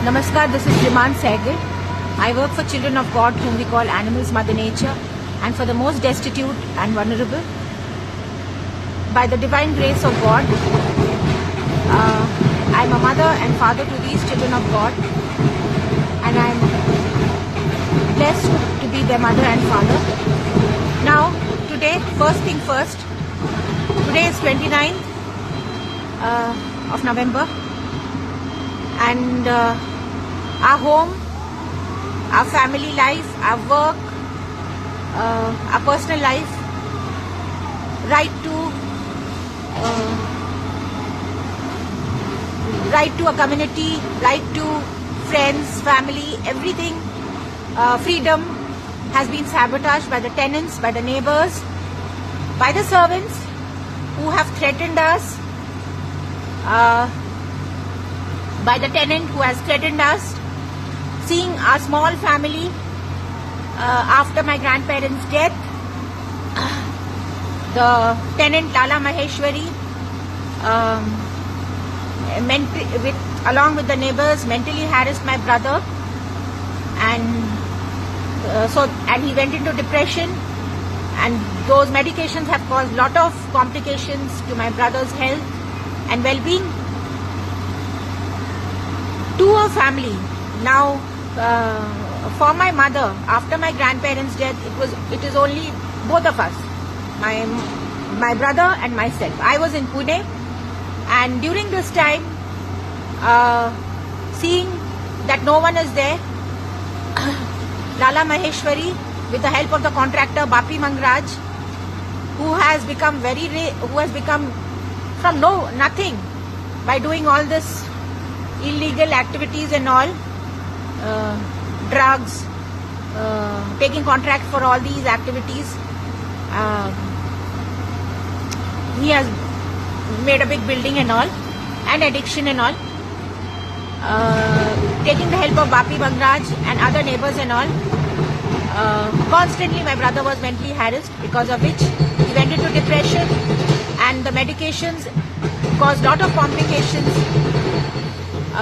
Namaskar, this is Jiman Sehgal. I work for children of God whom we call animals, Mother Nature, and for the most destitute and vulnerable. By the divine grace of God, I am a mother and father to these children of God, and I am blessed to be their mother and father. Now, today, first thing first, today is 29th of November, and our home, our family life, our work, our personal life, right to a community, right to friends, family, everything, freedom has been sabotaged by the tenants, by the neighbors, by the servants who have threatened us, by the tenant who has threatened us. Seeing our small family after my grandparents' death, the tenant Lala Maheshwari, along with the neighbors, mentally harassed my brother, and he went into depression, and those medications have caused a lot of complications to my brother's health and well-being. To a family now. For my mother, after my grandparents' death, it is only both of us, my brother and myself. I was in Pune, and during this time, seeing that no one is there, Lala Maheshwari, with the help of the contractor Bapi Mangraj, who has become from nothing by doing all this illegal activities and all. Drugs, taking contract for all these activities. He has made a big building and all, and addiction and all. Taking the help of Bapi Bangraj and other neighbors and all. Constantly my brother was mentally harassed, because of which he went into depression, and the medications caused lot of complications.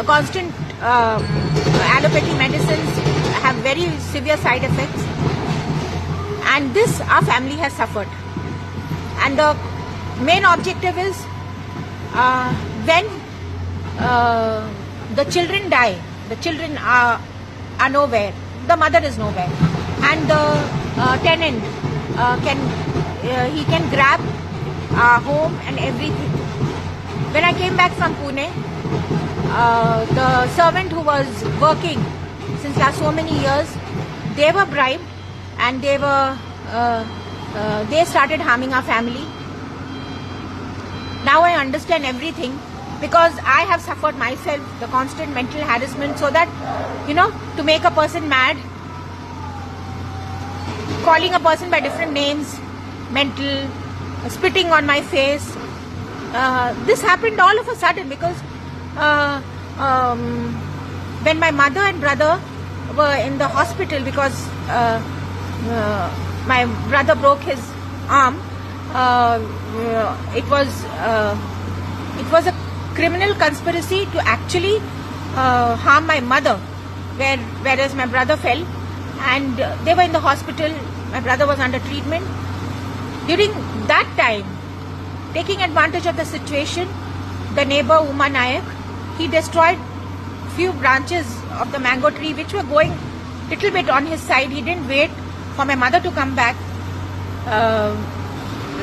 Constant allopathy medicines have very severe side effects, and this our family has suffered. And the main objective is when the children die, the children are nowhere, the mother is nowhere, and the tenant can grab our home and everything. When I came back from Pune, the servant who was working since last so many years, they were bribed, and they started harming our family. Now I understand everything, because I have suffered myself the constant mental harassment, so that, to make a person mad, calling a person by different names, mental, spitting on my face. This happened all of a sudden, because when my mother and brother were in the hospital, because my brother broke his arm, it was a criminal conspiracy to actually harm my mother, whereas my brother fell, and they were in the hospital. My brother was under treatment. During that time, taking advantage of the situation, the neighbor Uma Nayak, he destroyed few branches of the mango tree which were going little bit on his side. He didn't wait for my mother to come back.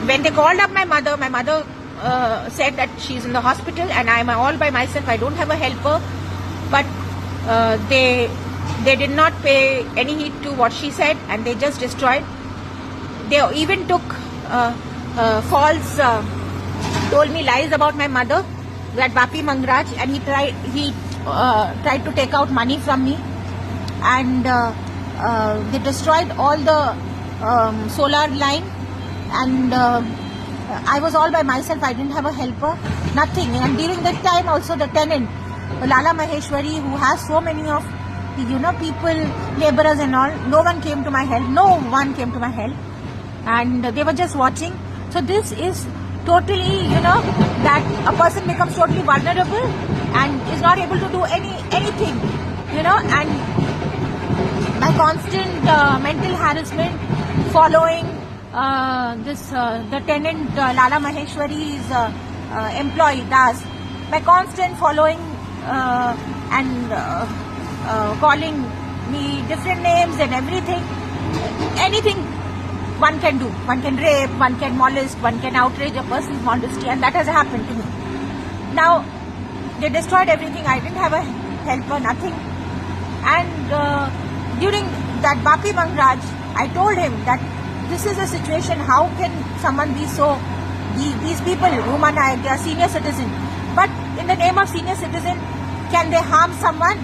When they called up my mother said that she's in the hospital and I'm all by myself, I don't have a helper. But they did not pay any heed to what she said, and they just destroyed. They even took false, told me lies about my mother, that Bapi Mangraj, and he tried to take out money from me, and they destroyed all the solar line, and I was all by myself. I didn't have a helper, nothing. And during that time also, the tenant Lala Maheshwari, who has so many of people, laborers and all, no one came to my help, and they were just watching. So this is totally, that a person becomes totally vulnerable and is not able to do anything, and my constant mental harassment following the tenant Lala Maheshwari's employee Das, my constant following and calling me different names and anything one can do. One can rape, one can molest, one can outrage a person's modesty, and that has happened to me. Now, they destroyed everything. I didn't have a helper, nothing. And during that Bapi Mangraj, I told him that this is a situation, how can someone be so, these people, Ruma Nayak, they are senior citizen. But in the name of senior citizen, can they harm someone?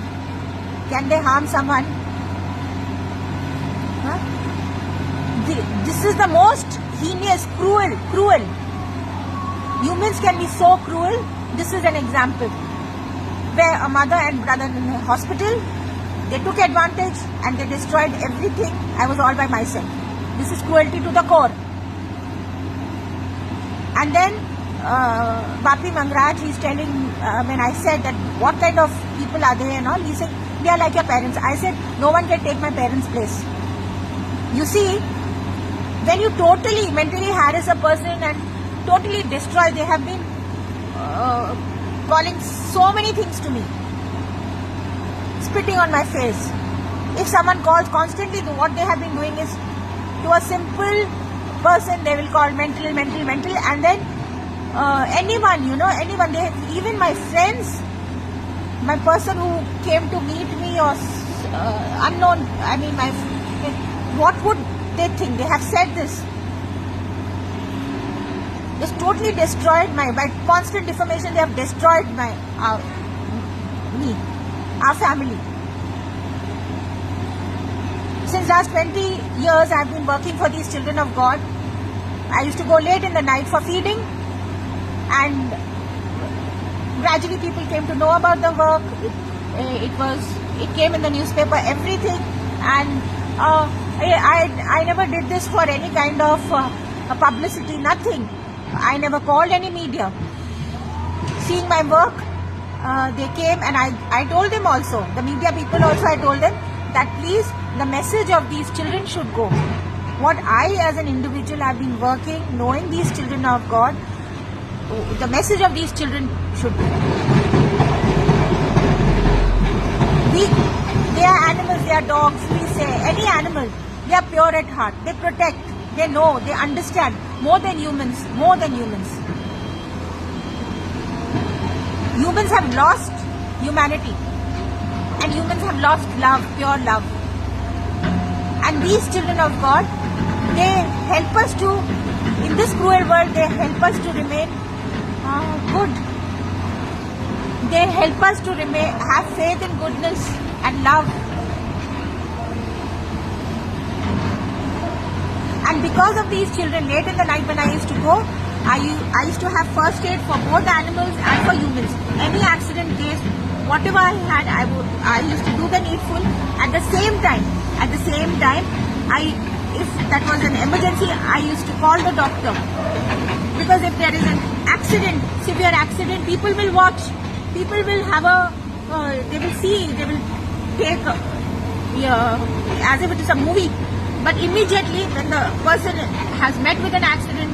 Can they harm someone? Huh? This is the most heinous, cruel. Humans can be so cruel. This is an example where a mother and brother in the hospital, they took advantage and they destroyed everything. I was all by myself. This is cruelty to the core. And then Bapi Mangraj, he's telling, when I said that what kind of people are they and all, he said, they are like your parents. I said, no one can take my parents' place. You see, when you totally mentally harass a person and totally destroy, they have been calling so many things to me, spitting on my face. If someone calls constantly, what they have been doing is, to a simple person, they will call mental, and then anyone, even my friends, my person who came to meet me or unknown, what would they think? They have said this. Just totally destroyed by constant defamation. They have destroyed our family. Since last 20 years, I have been working for these children of God. I used to go late in the night for feeding, and gradually people came to know about the work. It came in the newspaper, everything, and I never did this for any kind of publicity, nothing. I never called any media. Seeing my work, they came, and I told them also, the media people also, I told them that please, the message of these children should go. What I as an individual have been working, knowing these children of God, the message of these children should go. They are animals, they are dogs, we say, any animal, they are pure at heart, they protect, they know, they understand, more than humans. Humans have lost humanity, and humans have lost love, pure love. And these children of God, they help us to, in this cruel world, they help us to remain good. They help us to have faith in goodness and love. And because of these children, late in the night when I used to go, I used to have first aid for both animals and for humans. Any accident case, whatever I had, I used to do the needful. At the same time, if that was an emergency, I used to call the doctor. Because if there is an accident, severe accident, people will watch. People will have they will see, they will take as if it is a movie. But immediately when the person has met with an accident,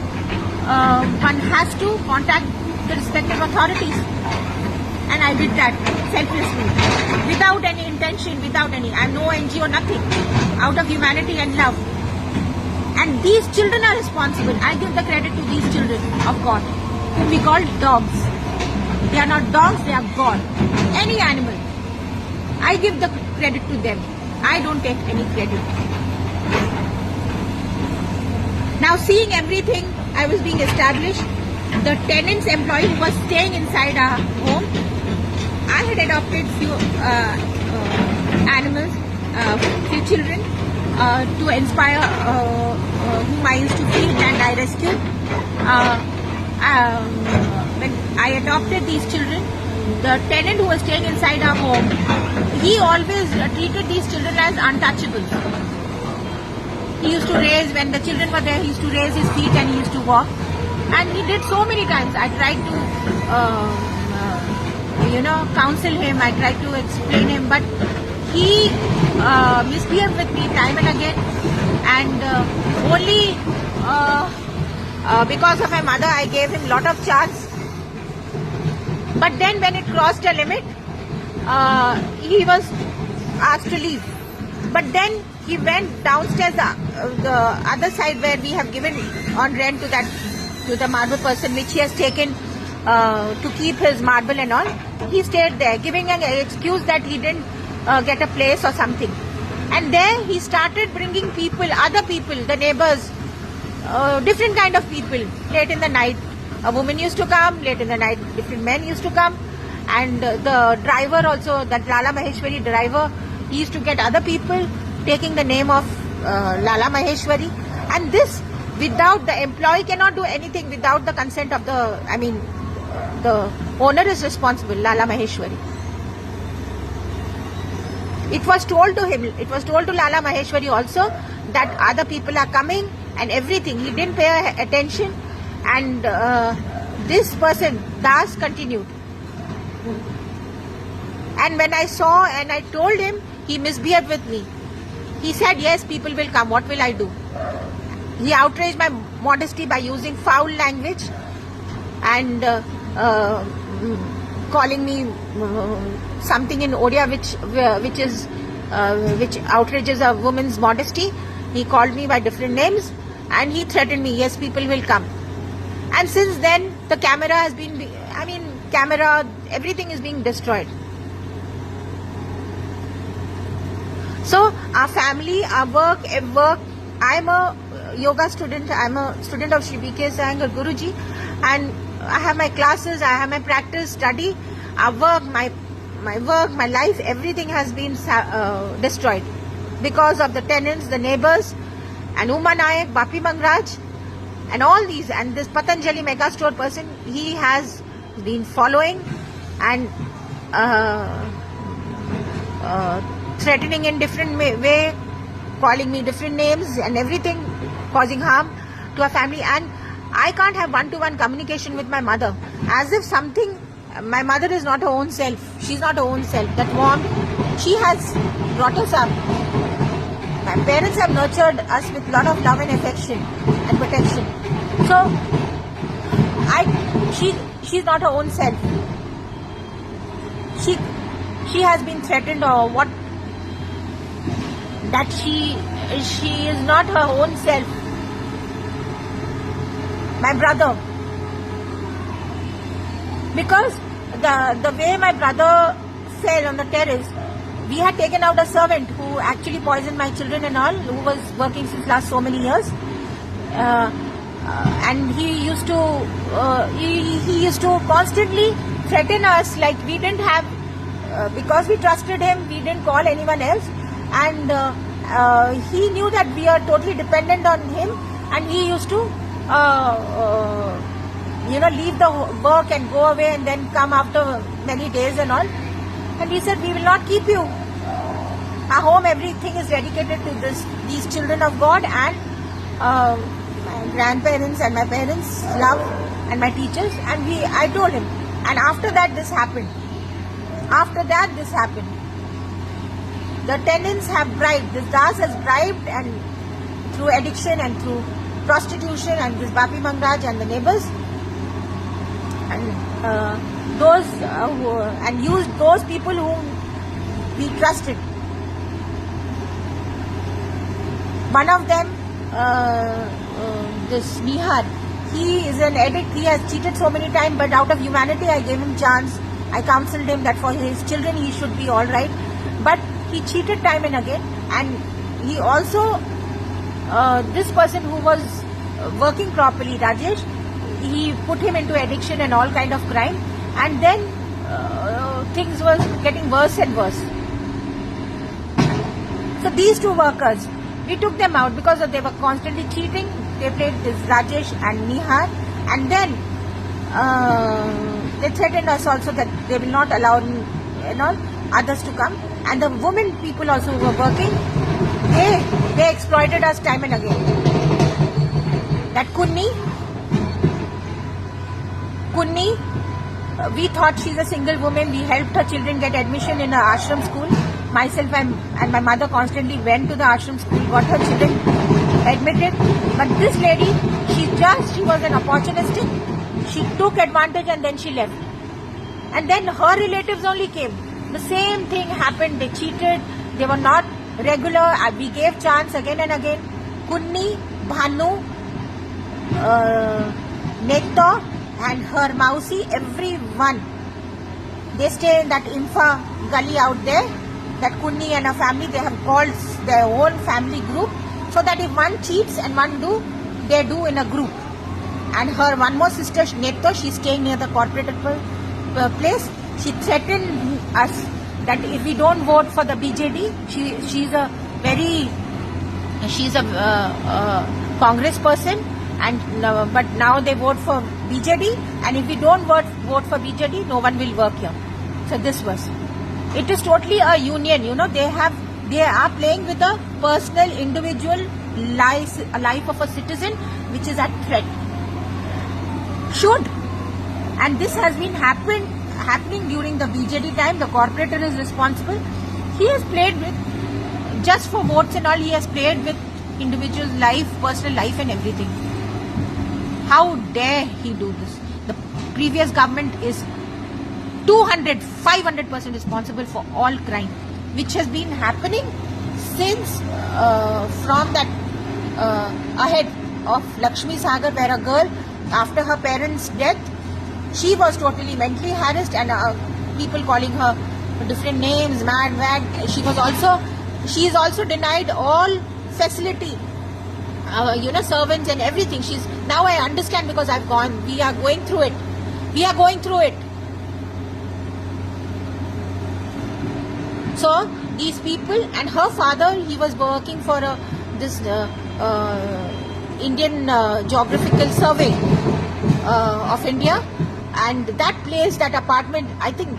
one has to contact the respective authorities. And I did that selflessly, without any intention, I have no NGO, nothing, out of humanity and love. And these children are responsible. I give the credit to these children of God, whom we call dogs. They are not dogs, they are God. Any animal, I give the credit to them. I don't take any credit. Now, seeing everything, I was being established. The tenant's employee who was staying inside our home, I had adopted few animals, few children to inspire, whom I used to feed and I rescued. When I adopted these children, the tenant who was staying inside our home, he always treated these children as untouchables. He used to raise, when the children were there, he used to raise his feet and he used to walk. And he did so many times. I tried to, counsel him. I tried to explain him, but he misbehaved with me time and again. And only because of my mother, I gave him lot of chance. But then when it crossed a limit, he was asked to leave. But then he went downstairs, the other side where we have given on rent to the marble person, which he has taken to keep his marble and all. He stayed there, giving an excuse that he didn't get a place or something. And there he started bringing people, other people, the neighbors, different kind of people. Late in the night, a woman used to come. Late in the night, different men used to come. And the driver also, that Lala Maheshwari driver, he used to get other people taking the name of Lala Maheshwari. And this, without the employee cannot do anything without the consent of the owner is responsible, Lala Maheshwari. It was told to him, it was told to Lala Maheshwari also that other people are coming and everything. He didn't pay attention, and this person, Das, continued. And when I saw and I told him, he misbehaved with me. He said, yes, people will come. What will I do? He outraged my modesty by using foul language and calling me something in Odia which outrages a woman's modesty. He called me by different names and he threatened me, yes, people will come. And since then, the camera has been, everything is being destroyed. So our family, our work, I'm a yoga student, I'm a student of Sri B.K. Iyengar Guruji, and I have my classes, I have my practice, study, our work, my work, my life, everything has been destroyed because of the tenants, the neighbors, and Uma Nayak, Bapi Mangraj, and all these, and this Patanjali mega store person, he has been following and threatening in different way, calling me different names and everything, causing harm to our family. And I can't have one-to-one communication with my mother, as if something, my mother is not her own self, she's not her own self, that warmth, she has brought us up. My parents have nurtured us with a lot of love and affection and protection. So, she's not her own self. She has been threatened or what, that she is not her own self. My brother, because the way my brother fell on the terrace, we had taken out a servant who actually poisoned my children and all, who was working since last so many years, and he used to constantly threaten us, like we didn't have, because we trusted him, we didn't call anyone else, and he knew that we are totally dependent on him, and he used to leave the work and go away and then come after many days and all. And he said, we will not keep you. Our home, everything is dedicated to these children of God and my grandparents and my parents' love and my teachers. And I told him. And after that, this happened. The tenants have bribed. This Das has bribed, and through addiction and through prostitution, and this Bapi Mangraj and the neighbors, and and used those people whom we trusted. One of them, this Nihar, he is an addict. He has cheated so many times, but out of humanity, I gave him chance. I counseled him that for his children he should be all right. But he cheated time and again, and he also, this person who was working properly, Rajesh, he put him into addiction and all kind of crime, and then things was getting worse and worse. So these two workers, we took them out because they were constantly cheating. They played this Rajesh and Nihar, and then they threatened us also that they will not allow others to come. And the women people also who were working, they exploited us time and again. That Kunni, Kunni, we thought she's a single woman. We helped her children get admission in a ashram school. Myself and my mother constantly went to the ashram school, got her children admitted. But this lady, she was an opportunistic. She took advantage and then she left. And then her relatives only came. The same thing happened. They cheated. They were not regular. We gave chance again and again. Kunni, Bhanu, Neto and her Mausi, everyone. They stay in that Imfa gully out there. That Kunni and her family, they have called their own family group. So that if one cheats and one do, they do in a group. And her one more sister, Neto, she's staying near the corporate place. She threatened us that if we don't vote for the BJD, she's a Congress person, and but now they vote for BJD, and if we don't vote for BJD, no one will work here. So this was. It is totally a union, they are playing with the personal, individual life of a citizen, which is at threat. And this has been happening during the BJD time. The corporator is responsible. He has played with, just for votes and all, he has played with individual life, personal life and everything. How dare he do this? The previous government is 500% responsible for all crime, which has been happening since from that ahead of Lakshmi Sagar, where a girl, after her parents' death, she was totally mentally harassed, and people calling her different names, mad. She is also denied all facility, servants and everything. Now I understand, because I've gone. We are going through it. So these people, and her father, he was working for this Indian Geographical Survey of India, and that place, that apartment, I think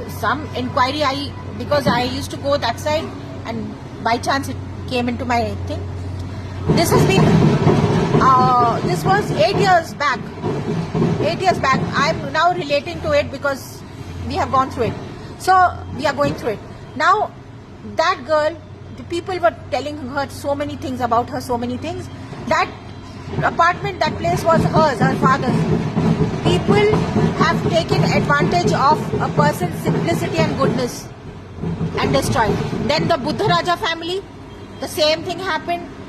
some inquiry, because I used to go that side, and by chance it came into my thing. This has been this was 8 years back. I'm now relating to it because we have gone through it. So we are going through it now. That girl, the people were telling her so many things about her, that apartment, that place was hers, her father's. People have taken advantage of a person's simplicity and goodness and destroyed. Then the Buddha Raja family, the same thing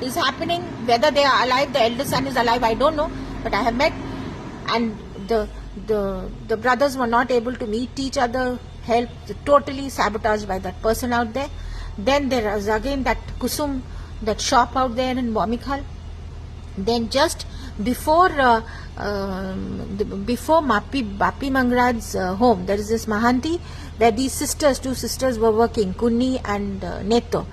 is happening. Whether they are alive, the eldest son is alive, I don't know, but I have met. And the brothers were not able to meet each other, help, totally sabotaged by that person out there. Then there is again that Kusum, that shop out there in Bomikhal. Then just before Bapi Mangraj's home, there is this Mahanti, where these two sisters were working, Kunni and Neto.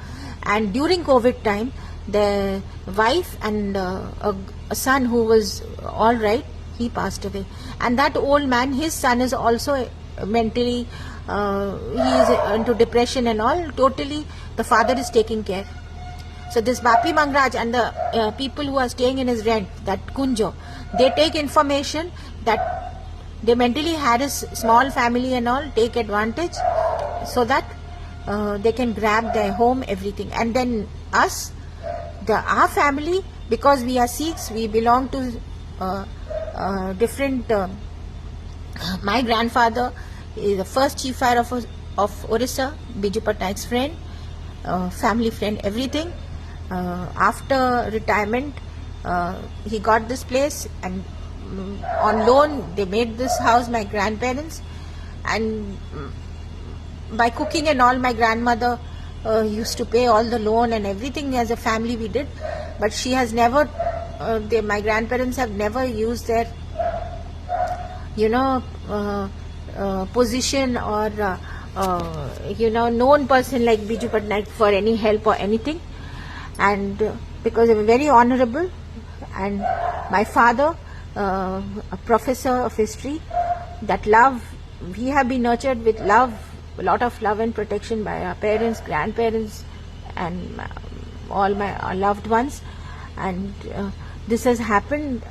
And during COVID time, the wife and a son who was all right, he passed away. And that old man, his son is also mentally, he is into depression and all. Totally, the father is taking care. So this Bapi Mangraj and the people who are staying in his rent, that Kunjo, they take information that they mentally harass small family and all, take advantage, so that they can grab their home, everything. And then us, our family, because we are Sikhs, we belong to different. My grandfather is the first chief fire of Orissa, Biju Patnaik's friend, family friend, everything. After retirement, he got this place, and on loan they made this house, my grandparents, and by cooking and all, my grandmother used to pay all the loan and everything. As a family we did, but she has never, my grandparents have never used their position or known person like Biju Patnaik for any help or anything. And because they were very honorable, and my father, a professor of history, that love, we have been nurtured with love, a lot of love and protection by our parents, grandparents, and all our loved ones. And this has happened,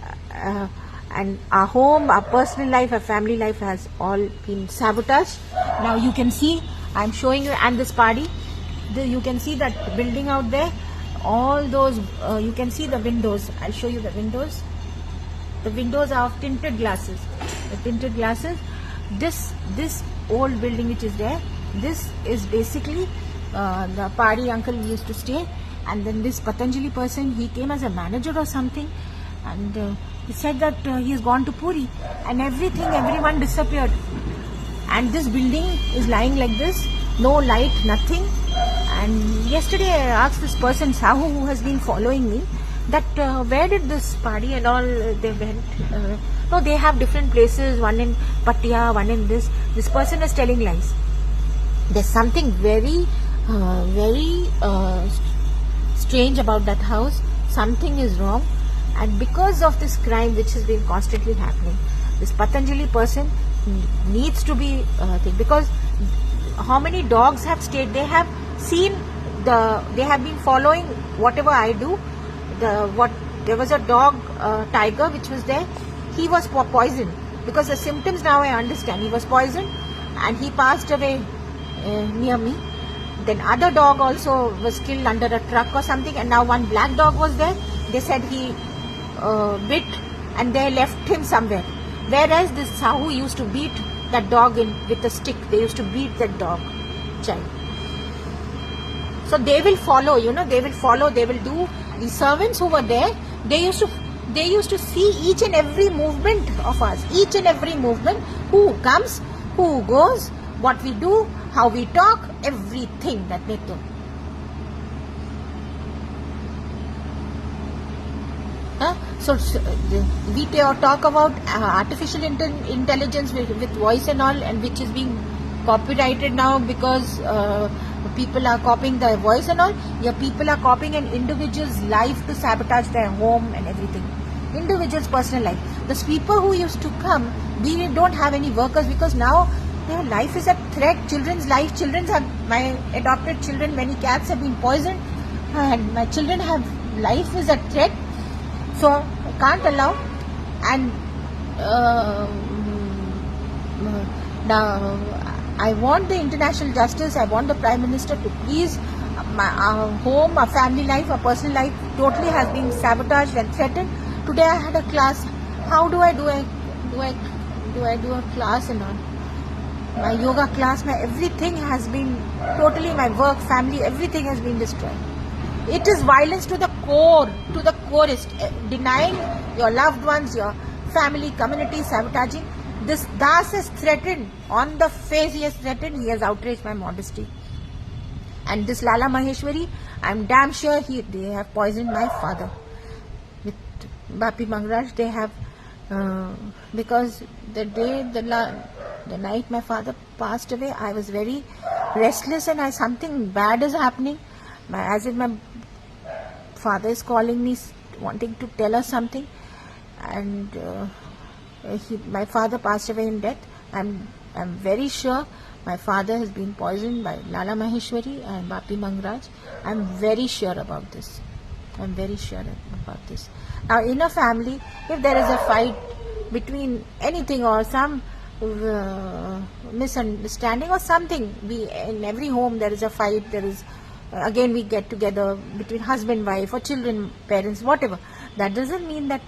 and our home, our personal life, our family life has all been sabotaged. Now you can see, I'm showing you, and this party, you can see that building out there, all those, you can see the windows. I'll show you the windows. The windows are of tinted glasses. The tinted glasses. This old building which is there, this is basically the party uncle used to stay. And then this Patanjali person, he came as a manager or something, and he said that he's gone to Puri, and everyone disappeared. And this building is lying like this, no light, nothing. And yesterday I asked this person, Sahu, who has been following me, that where did this party and all they went? No, they have different places, one in Pattaya, one in this. This person is telling lies. There's something very strange about that house. Something is wrong, and because of this crime which has been constantly happening, this Patanjali person needs to be because how many dogs have stayed? They have seen they have been following whatever I do. There was a dog, tiger, which was there. He was poisoned, because the symptoms now I understand. He was poisoned and he passed away near me. Then other dog also was killed under a truck or something, and now one black dog was there. They said he bit and they left him somewhere. Whereas this Sahu used to beat that dog with a stick. They used to beat that dog child. So they will follow, they will follow, they will do. The servants who were there, they used to see each and every movement of us, each and every movement, who comes, who goes, what we do, how we talk, everything that they do. So we talk about artificial intelligence with voice and all, and which is being copyrighted now because people are copying their voice and all. Yeah, people are copying an individual's life to sabotage their home and everything. Individual's personal life. The people who used to come, we don't have any workers, because now their life is at threat. Children's life, my adopted children, many cats have been poisoned, and my children have life is at threat. So I can't allow. And now I want the international justice. I want the Prime Minister to please. Our home, our family life, our personal life totally has been sabotaged and threatened. Today I had a class. How do I do a class and all? My yoga class, my everything has been totally, my work, family, everything has been destroyed. It is violence to the core, is denying your loved ones, your family, community, sabotaging. This Das has threatened, on the face he has threatened, he has outraged my modesty. And this Lala Maheshwari, I'm damn sure they have poisoned my father. With Bapi Mangraj, they have, because the night my father passed away, I was very restless, and something bad is happening. As if my father is calling me, wanting to tell us something, and my father passed away in death. I'm very sure my father has been poisoned by Lala Maheshwari and Bapi Mangraj. I'm very sure about this. Now, in a family, if there is a fight between anything or some misunderstanding or something, in every home there is a fight. There is again we get together between husband, wife, or children, parents, whatever. That doesn't mean that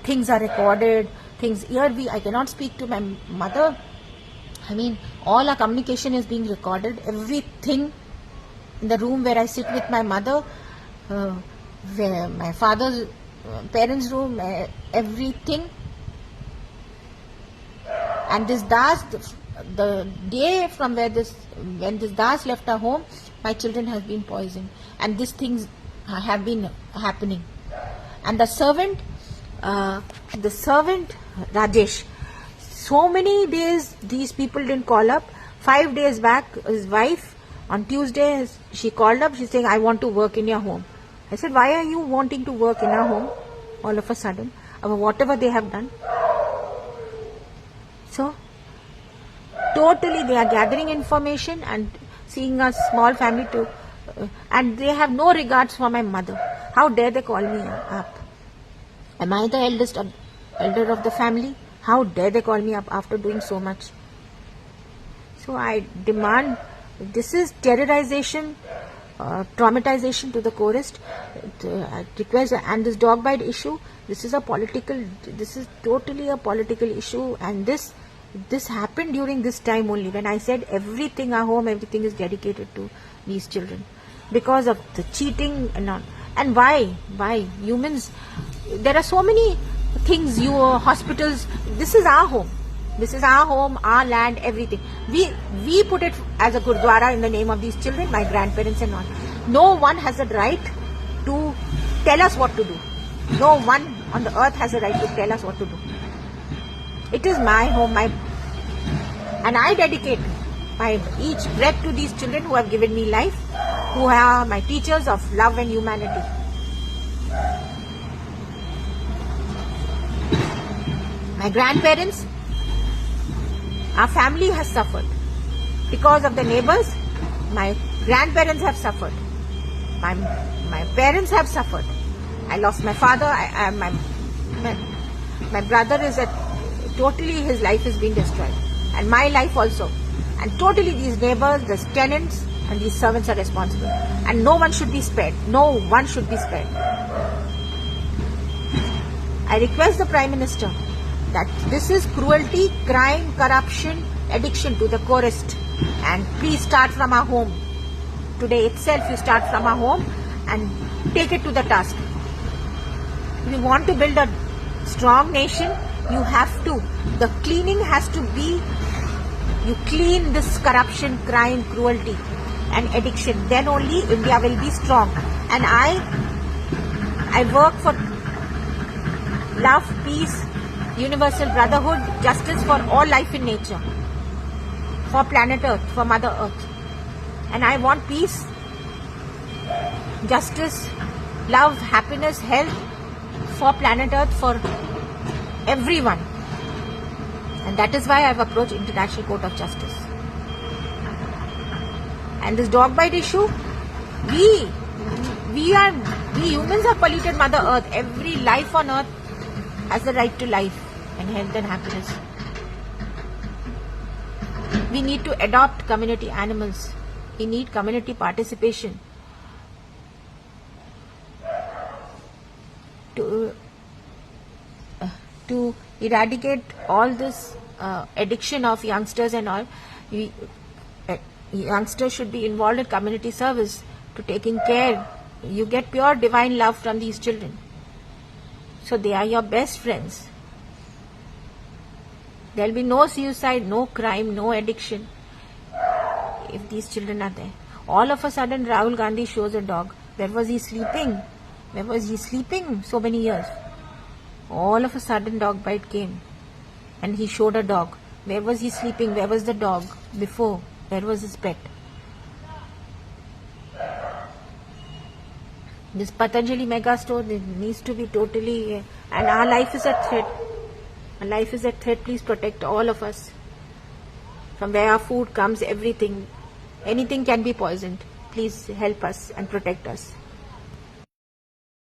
things are recorded. I cannot speak to my mother. I mean, all our communication is being recorded. Everything in the room where I sit with my mother, where my father's parents' room, everything. And this Das, the day from when this Das left our home, my children have been poisoned, and these things have been happening. And the servant Rajesh, so many days these people didn't call up. 5 days back, his wife, on Tuesday, she called up. She's saying, I want to work in your home. I said, why are you wanting to work in our home all of a sudden, about whatever they have done? So totally they are gathering information and seeing a small family too, and they have no regards for my mother. How dare they call me up? Am I the eldest elder of the family. How dare they call me up after doing so much? So I demand, this is terrorization, traumatization to the poorest. I request, and this dog bite issue, this is totally a political issue, and this happened during this time only, when I said everything, our home, everything is dedicated to these children, because of the cheating and all. And why humans, there are so many things, hospitals, this is our home, our land, everything. We put it as a Gurdwara in the name of these children, my grandparents and all. No one has a right to tell us what to do. No one on the earth has a right to tell us what to do. It is my home, and I dedicate my each breath to these children who have given me life, who are my teachers of love and humanity. My grandparents, our family has suffered. Because of the neighbors, my grandparents have suffered. My parents have suffered. I lost my father. My brother is totally, his life has been destroyed. And my life also. And totally these neighbors, these tenants and these servants are responsible. And no one should be spared. No one should be spared. I request the Prime Minister that this is cruelty, crime, corruption, addiction to the poorest. And please start from our home. Today itself you start from our home and take it to the task. If you want to build a strong nation, you have to. The cleaning has to be, you clean this corruption, crime, cruelty and addiction. Then only India will be strong. And I work for love, peace, universal brotherhood, justice for all life in nature. For planet Earth, for Mother Earth. And I want peace, justice, love, happiness, health for planet Earth, for everyone. And that is why I have approached International Court of Justice. And this dog bite issue, we humans have polluted Mother Earth. Every life on Earth has the right to life and health and happiness. We need to adopt community animals. We need community participation to eradicate all this addiction of youngsters and all. Youngsters should be involved in community service, to taking care. You get pure divine love from these children. So they are your best friends. There will be no suicide, no crime, no addiction if these children are there. All of a sudden Rahul Gandhi shows a dog. Where was he sleeping? Where was he sleeping so many years? All of a sudden dog bite came and he showed a dog. Where was he sleeping? Where was the dog before? Where was his pet? This Patanjali mega store needs to be totally, and our life is at threat. Our life is at threat. Please protect all of us. From where our food comes, everything, anything can be poisoned. Please help us and protect us.